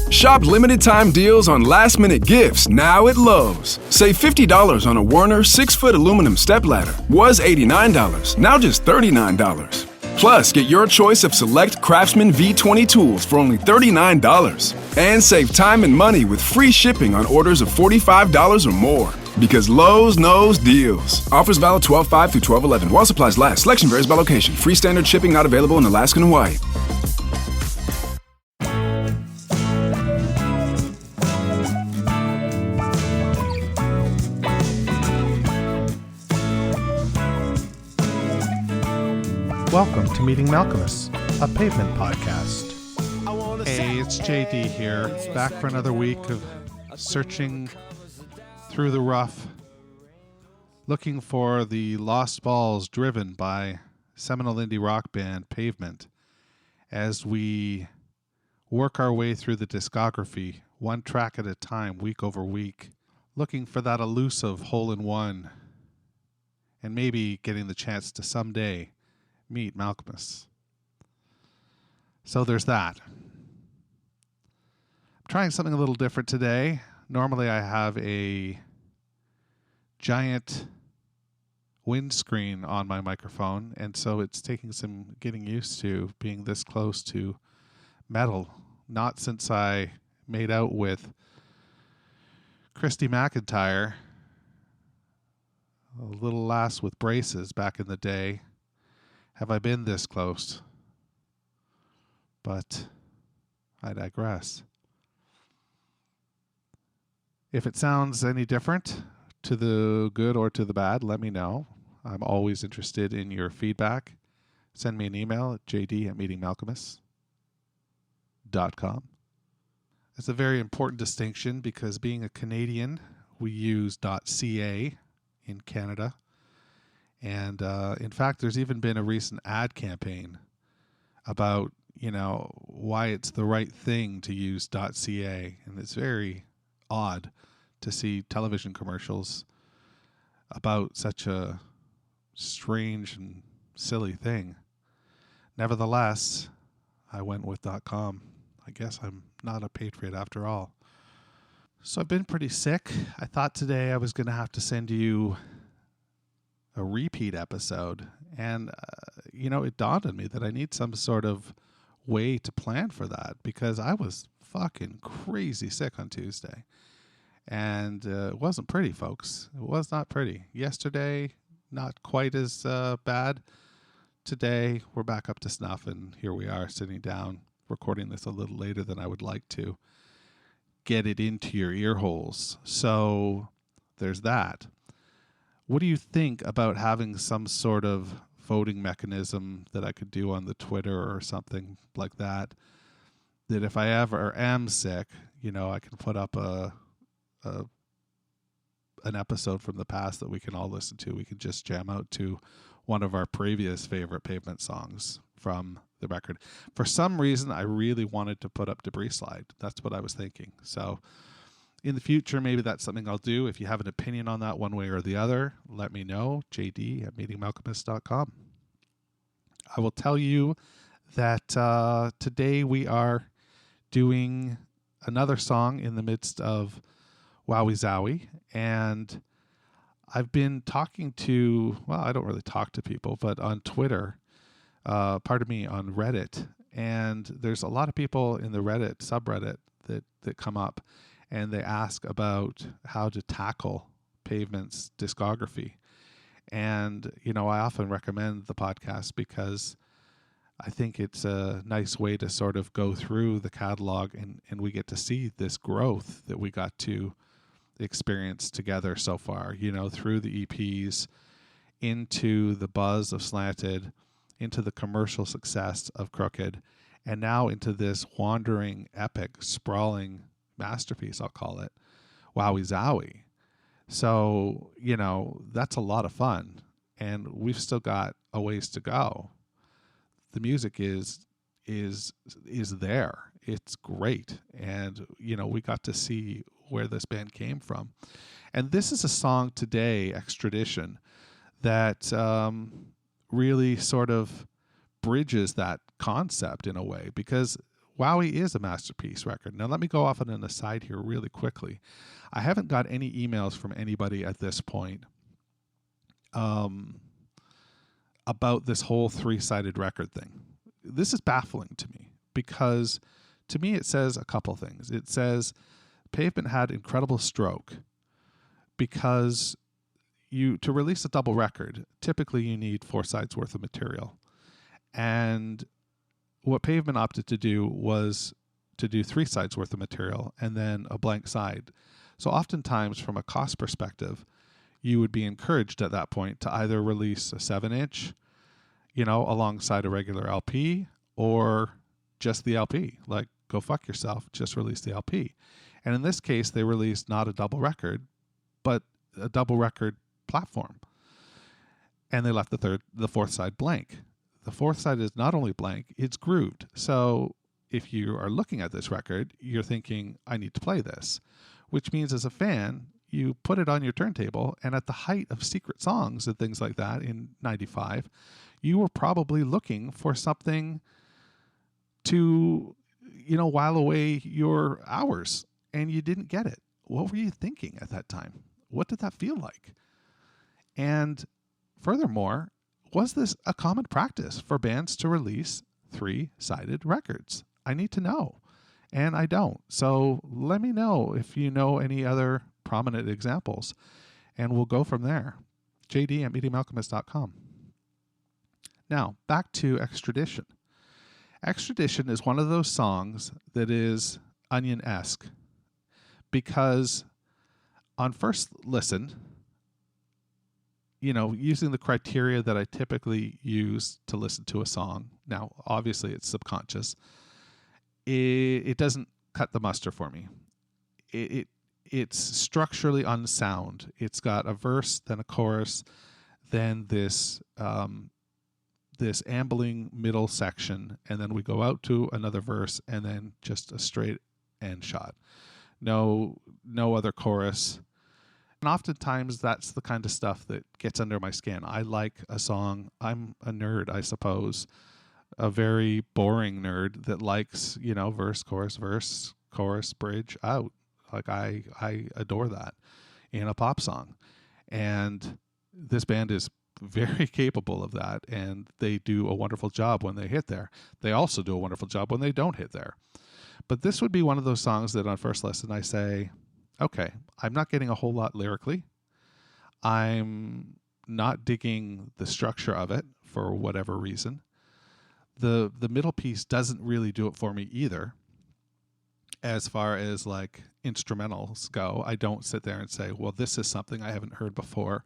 Shop limited time deals on last minute gifts now at Lowe's. Save $50 on a Werner 6-foot aluminum stepladder. Was $89, now just $39. Plus, get your choice of select Craftsman V20 tools for only $39. And save time and money with free shipping on orders of $45 or more. Because Lowe's knows deals. Offers valid 12/5 through 12/11. While supplies last. Selection varies by location. Free standard shipping not available in Alaska and Hawaii. Welcome to Meeting Malcolmus, a pavement podcast. Hey, it's JD here, back for another week of searching through the rough, looking for the lost balls driven by seminal indie rock band Pavement as we work our way through the discography, one track at a time, week over week, looking for that elusive hole-in-one and maybe getting the chance to someday meet Malcolmus. So there's that. I'm trying something a little different today. Normally I have a giant windscreen on my microphone, and so it's taking some getting used to being this close to metal. Not since I made out with Christy McIntyre, a little lass with braces back in the day, have I been this close? But I digress. If it sounds any different, to the good or to the bad, let me know. I'm always interested in your feedback. Send me an email at jd@meetingmalcolmus.com. It's a very important distinction because being a Canadian, we use .ca in Canada. And in fact, there's even been a recent ad campaign about, why it's the right thing to use .ca. And it's very odd to see television commercials about such a strange and silly thing. Nevertheless, I went with .com. I guess I'm not a patriot after all. So I've been pretty sick. I thought today I was going to have to send you a repeat episode, and it dawned on me that I need some sort of way to plan for that, because I was fucking crazy sick on Tuesday, and it wasn't pretty, folks. It was not pretty. Yesterday, not quite as bad. Today, we're back up to snuff, and here we are sitting down recording this a little later than I would like to get it into your ear holes. So there's that. What do you think about having some sort of voting mechanism that I could do on the Twitter or something like that? That if I ever am sick, I can put up an episode from the past that we can all listen to. We can just jam out to one of our previous favorite Pavement songs from the record. For some reason, I really wanted to put up Debris Slide. That's what I was thinking. So in the future, maybe that's something I'll do. If you have an opinion on that one way or the other, let me know. jd@meetingmalcolmus.com. I will tell you that today we are doing another song in the midst of Wowie Zowie. And I've been talking to, I don't really talk to people, but on Twitter, on Reddit. And there's a lot of people in the Reddit subreddit that come up, and they ask about how to tackle Pavement's discography. And, I often recommend the podcast because I think it's a nice way to sort of go through the catalog, and we get to see this growth that we got to experience together so far, through the EPs, into the buzz of Slanted, into the commercial success of Crooked, and now into this wandering, epic, sprawling masterpiece, I'll call it, Wowie Zowie. So, that's a lot of fun, and we've still got a ways to go. The music is there. It's great, and we got to see where this band came from. And this is a song today, Extradition, that really sort of bridges that concept in a way, because Wowie is a masterpiece record. Now, let me go off on an aside here really quickly. I haven't got any emails from anybody at this point about this whole 3-sided record thing. This is baffling to me because to me it says a couple things. It says Pavement had incredible stroke because to release a double record, typically you need 4 sides worth of material. And what Pavement opted to do was to do 3 sides worth of material and then a blank side. So oftentimes from a cost perspective, you would be encouraged at that point to either release a 7-inch, alongside a regular LP, or just the LP. Like, go fuck yourself, just release the LP. And in this case, they released not a double record, but a double record platform. And they left the 4th side blank. The 4th side is not only blank, it's grooved. So if you are looking at this record, you're thinking, I need to play this. Which means as a fan, you put it on your turntable, and at the height of secret songs and things like that in 95, you were probably looking for something to, while away your hours, and you didn't get it. What were you thinking at that time? What did that feel like? And furthermore, was this a common practice for bands to release 3-sided records? I need to know, and I don't. So let me know if you know any other prominent examples, and we'll go from there. JD@MediumAlchemist.com. Now, back to Extradition. Extradition is one of those songs that is Onion-esque because on first listen, using the criteria that I typically use to listen to a song, now obviously it's subconscious, it doesn't cut the mustard for me. It's structurally unsound. It's got a verse, then a chorus, then this ambling middle section, and then we go out to another verse, and then just a straight end shot. No other chorus. And oftentimes that's the kind of stuff that gets under my skin. I like a song. I'm a nerd, I suppose. A very boring nerd that likes, verse, chorus, bridge, out. Like I adore that in a pop song. And this band is very capable of that, and they do a wonderful job when they hit there. They also do a wonderful job when they don't hit there. But this would be one of those songs that on first listen I say, okay, I'm not getting a whole lot lyrically. I'm not digging the structure of it for whatever reason. The middle piece doesn't really do it for me either. As far as like instrumentals go, I don't sit there and say, well, this is something I haven't heard before,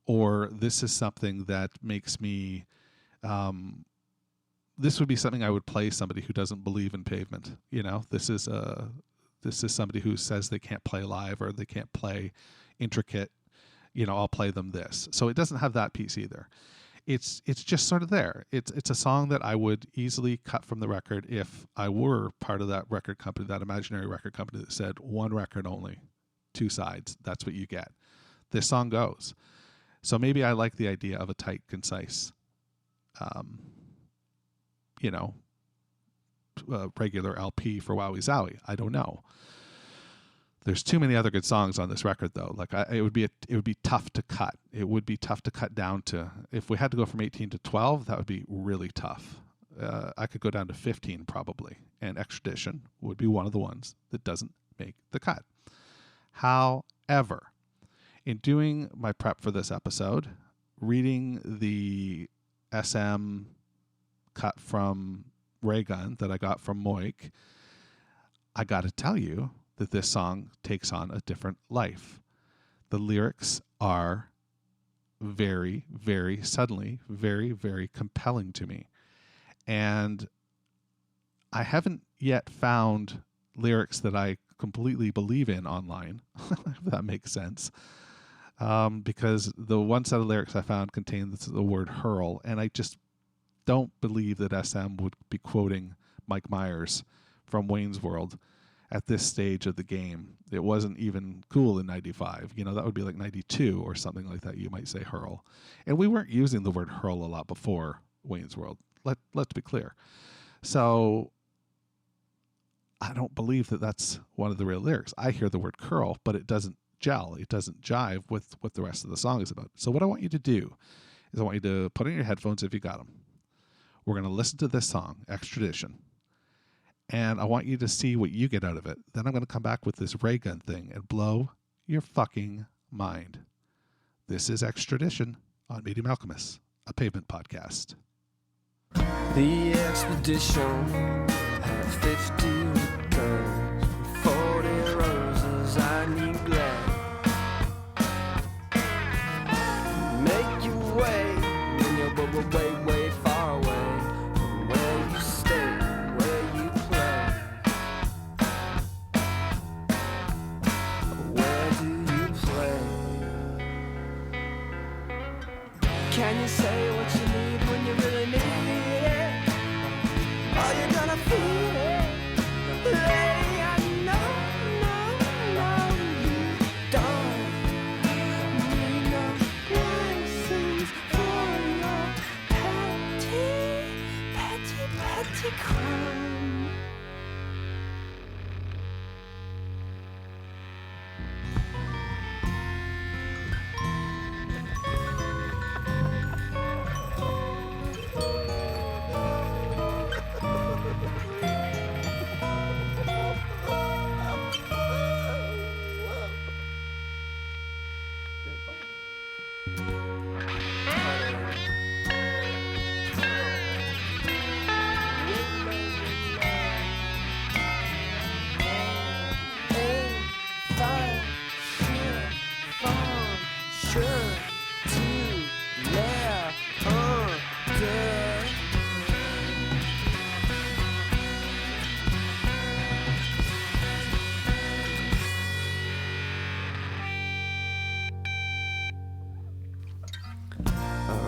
or this is something that makes me, this would be something I would play somebody who doesn't believe in Pavement. This is somebody who says they can't play live or they can't play intricate, I'll play them this. So it doesn't have that piece either. It's just sort of there. It's a song that I would easily cut from the record if I were part of that record company, that imaginary record company that said 1 record only, 2 sides. That's what you get. This song goes. So maybe I like the idea of a tight, concise, regular LP for Wowie Zowie. I don't know. There's too many other good songs on this record, though. Like it would be tough to cut. It would be tough to cut down to. If we had to go from 18 to 12, that would be really tough. I could go down to 15 probably, and Extradition would be one of the ones that doesn't make the cut. However, in doing my prep for this episode, reading the SM cut from Raygun that I got from Moik, I got to tell you that this song takes on a different life. The lyrics are very, very suddenly, very, very compelling to me. And I haven't yet found lyrics that I completely believe in online, if that makes sense. Because the one set of lyrics I found contained the word hurl, and I just don't believe that SM would be quoting Mike Myers from Wayne's World at this stage of the game. It wasn't even cool in 95. That would be like 92 or something like that. You might say hurl. And we weren't using the word hurl a lot before Wayne's World. Let's be clear. So don't believe that that's one of the real lyrics. I hear the word curl, but it doesn't gel. It doesn't jive with what the rest of the song is about. So what I want you to do is I want you to put in your headphones if you got them. We're going to listen to this song, Extradition. And I want you to see what you get out of it. Then I'm going to come back with this ray gun thing and blow your fucking mind. This is Extradition on Medium Alchemist, a pavement podcast. The expedition had 50 guns, 40 roses I neglect. Make your way when you're way, way far away from where you stay, where you play. Where do you play? Can you say what you need when you really need it? Are you gonna feel it? Hey, I know, you don't need no license for your petty crime.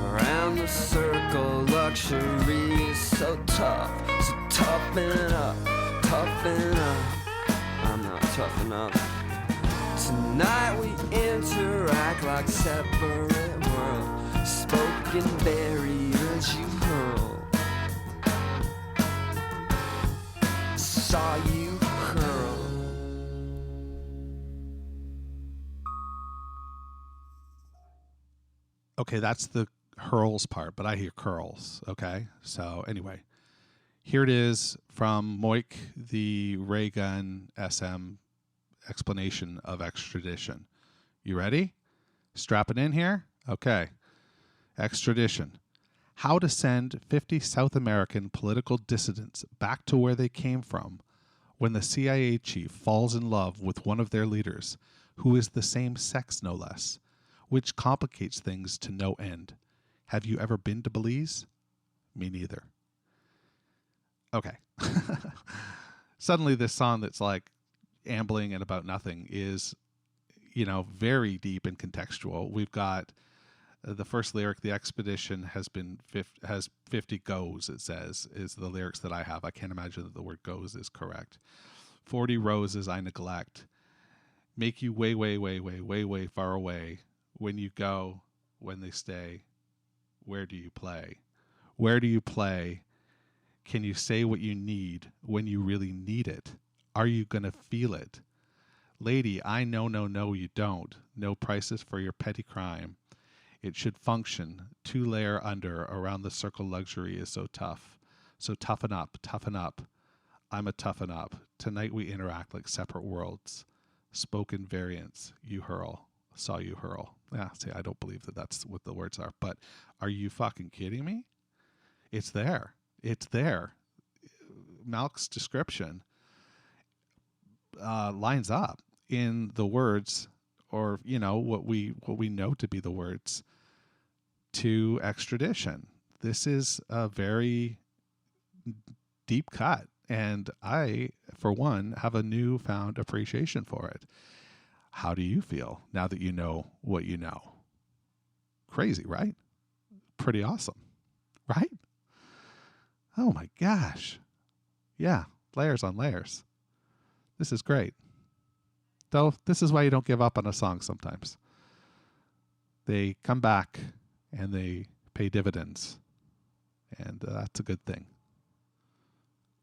Around the circle, luxury is so tough, so toughen up, toughen up. I'm not tough enough. Tonight we interact like separate worlds, spoken barriers you hurl. Saw you hurl. Okay, that's the hurls part, but I hear curls. Okay, so anyway, here it is from Moik, the ray gun SM explanation of Extradition. You ready? Strap it in here? Okay. Extradition. How to send 50 South American political dissidents back to where they came from when the CIA chief falls in love with one of their leaders, who is the same sex no less, which complicates things to no end. Have you ever been to Belize? Me neither. Okay. Suddenly this song that's like ambling and about nothing is, very deep and contextual. We've got the first lyric, the expedition has 50 goes, it says, is the lyrics that I have. I can't imagine that the word goes is correct. 40 roses I neglect. Make you way, way, way, way, way, way far away. When you go, when they stay, where do you play? Where do you play? Can you say what you need when you really need it? Are you going to feel it? Lady, I know, no, you don't. No prices for your petty crime. It should function. 2 layer under around the circle luxury is so tough. So toughen up, toughen up. I'm a toughen up. Tonight we interact like separate worlds. Spoken variants. You hurl. Saw you hurl. Yeah, see, I don't believe that that's what the words are. But are you fucking kidding me? It's there. It's there. Malk's description lines up in the words, or what we know to be the words to Extradition. This is a very deep cut, and I, for one, have a newfound appreciation for it. How do you feel now that you know what you know? Crazy, right? Pretty awesome, right? Oh my gosh. Yeah, layers on layers. This is great. Though, this is why you don't give up on a song sometimes. They come back and they pay dividends. And that's a good thing.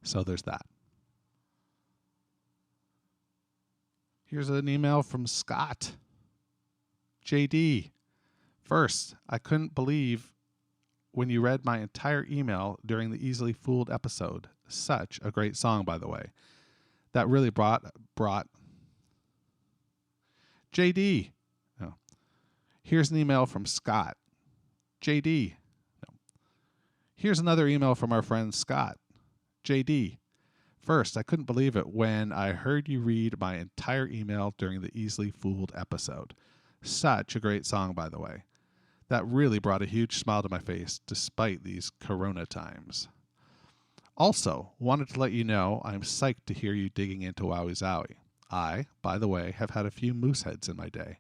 So there's that. Here's an email from Scott. JD. First, I couldn't believe when you read my entire email during the Easily Fooled episode. Such a great song, by the way. That really brought JD. No. Here's an email from Scott. JD. No. Here's another email from our friend Scott. JD. First, I couldn't believe it when I heard you read my entire email during the Easily Fooled episode. Such a great song, by the way. That really brought a huge smile to my face despite these corona times. Also, wanted to let you know I'm psyched to hear you digging into Wowie Zowie. I, by the way, have had a few Mooseheads in my day.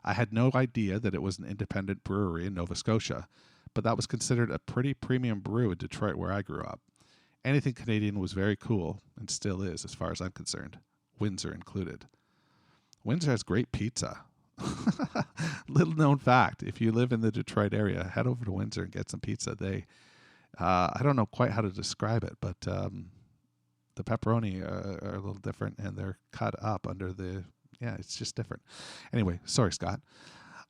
I had no idea that it was an independent brewery in Nova Scotia, but that was considered a pretty premium brew in Detroit where I grew up. Anything Canadian was very cool, and still is as far as I'm concerned, Windsor included. Windsor has great pizza. Little known fact, if you live in the Detroit area, head over to Windsor and get some pizza. I don't know quite how to describe it, but the pepperoni are a little different, and they're cut up under it's just different. Anyway, sorry, Scott.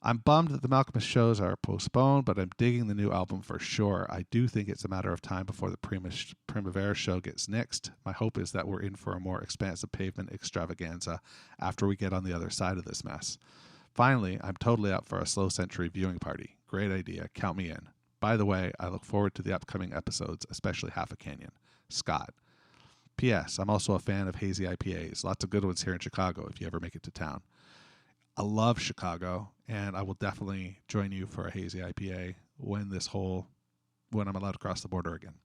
I'm bummed that the Malcolmist shows are postponed, but I'm digging the new album for sure. I do think it's a matter of time before the Primavera show gets nixed. My hope is that we're in for a more expansive pavement extravaganza after we get on the other side of this mess. Finally, I'm totally up for a Slow Century viewing party. Great idea. Count me in. By the way, I look forward to the upcoming episodes, especially Half a Canyon. Scott. P.S. I'm also a fan of hazy IPAs. Lots of good ones here in Chicago if you ever make it to town. I love Chicago, and I will definitely join you for a hazy IPA when I'm allowed to cross the border again.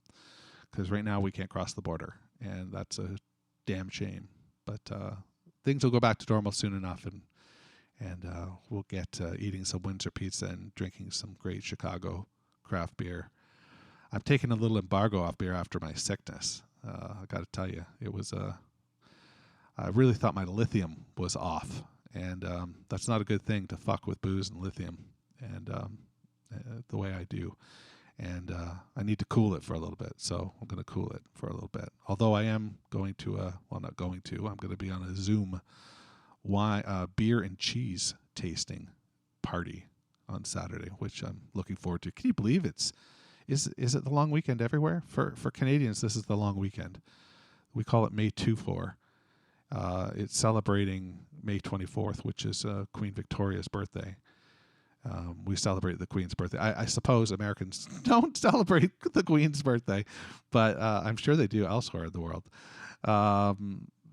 Because right now we can't cross the border, and that's a damn shame. But things will go back to normal soon enough, and we'll get eating some Windsor pizza and drinking some great Chicago craft beer. I'm taking a little embargo off beer after my sickness. I got to tell you, it was I really thought my lithium was off. And that's not a good thing to fuck with booze and lithium and the way I do. And I need to cool it for a little bit. So I'm going to cool it for a little bit. Although I am going to, I'm going to be on a Zoom beer and cheese tasting party on Saturday, which I'm looking forward to. Can you believe is it the long weekend everywhere? For Canadians, this is the long weekend. We call it May 24. It's celebrating May 24th, which is Queen Victoria's birthday. We celebrate the Queen's birthday. I suppose Americans don't celebrate the Queen's birthday, but I'm sure they do elsewhere in the world.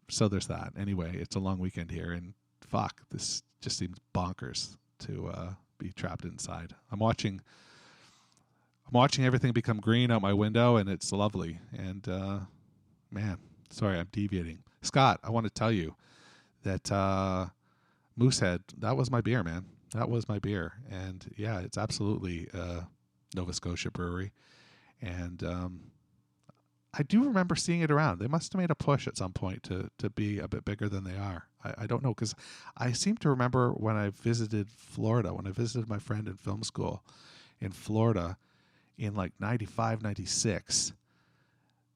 So there's that. Anyway, it's a long weekend here, and fuck, this just seems bonkers to be trapped inside. I'm watching everything become green out my window, and it's lovely. And man, sorry, I'm deviating. Scott, I want to tell you that Moosehead, that was my beer, man. That was my beer. And yeah, it's absolutely Nova Scotia brewery. And I do remember seeing it around. They must have made a push at some point to be a bit bigger than they are. I don't know, because I seem to remember when I visited Florida, when I visited my friend in film school in Florida in like 95, 96,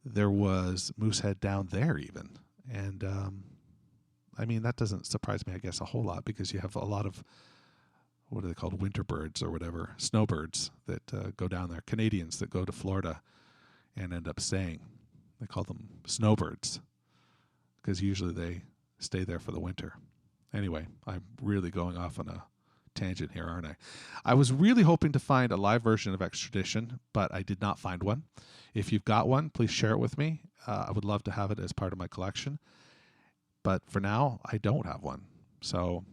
there was Moosehead down there even. And I mean, that doesn't surprise me, I guess, a whole lot, because you have a lot of, what are they called, winter birds or whatever, snowbirds that go down there, Canadians that go to Florida and end up staying. They call them snowbirds because usually they stay there for the winter. Anyway, I'm really going off on a tangent here, aren't I? I was really hoping to find a live version of Extradition, but I did not find one. If you've got one, please share it with me. I would love to have it as part of my collection. But for now, I don't have one. So,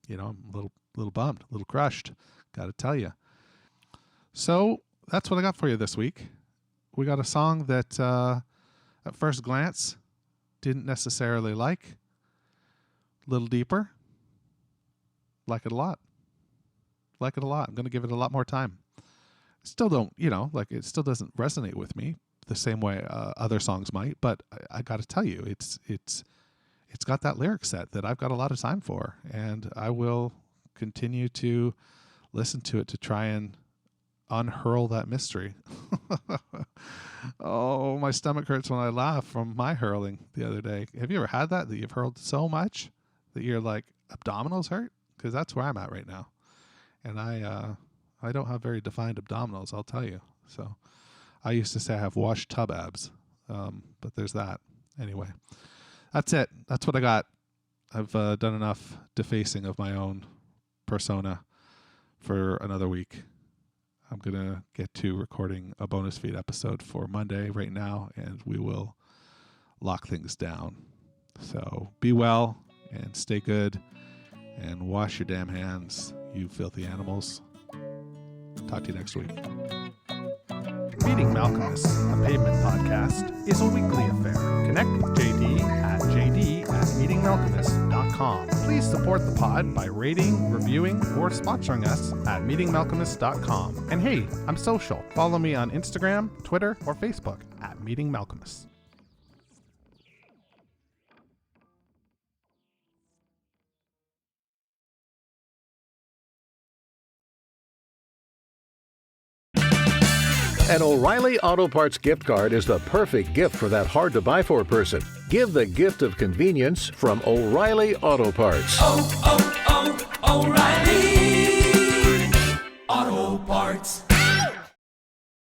I'm a little bummed, a little crushed, got to tell you. So that's what I got for you this week. We got a song that at first glance didn't necessarily like. A little deeper. Like it a lot. I'm going to give it a lot more time. Still don't, it still doesn't resonate with me the same way other songs might, but I got to tell you, it's got that lyric set that I've got a lot of time for, and I will continue to listen to it to try and unhurl that mystery. Oh, my stomach hurts when I laugh from my hurling the other day. Have you ever had that you've hurled so much that your like abdominals hurt? Because that's where I'm at right now, and I don't have very defined abdominals, I'll tell you. So I used to say I have washed tub abs, but there's that. Anyway, that's it. That's what I got. I've done enough defacing of my own persona for another week. I'm going to get to recording a bonus feed episode for Monday right now, and we will lock things down. So be well and stay good and wash your damn hands, you filthy animals. Talk to you next week. Meeting Malcolmus, a pavement podcast, is a weekly affair. Connect with JD at jd@meetingmalcolmus.com. Please support the pod by rating, reviewing, or sponsoring us at meetingmalcolmus.com. And hey, I'm social. Follow me on Instagram, Twitter, or Facebook at Meeting Malcolmus. An O'Reilly Auto Parts gift card is the perfect gift for that hard-to-buy-for person. Give the gift of convenience from O'Reilly Auto Parts. Oh, oh, oh, O'Reilly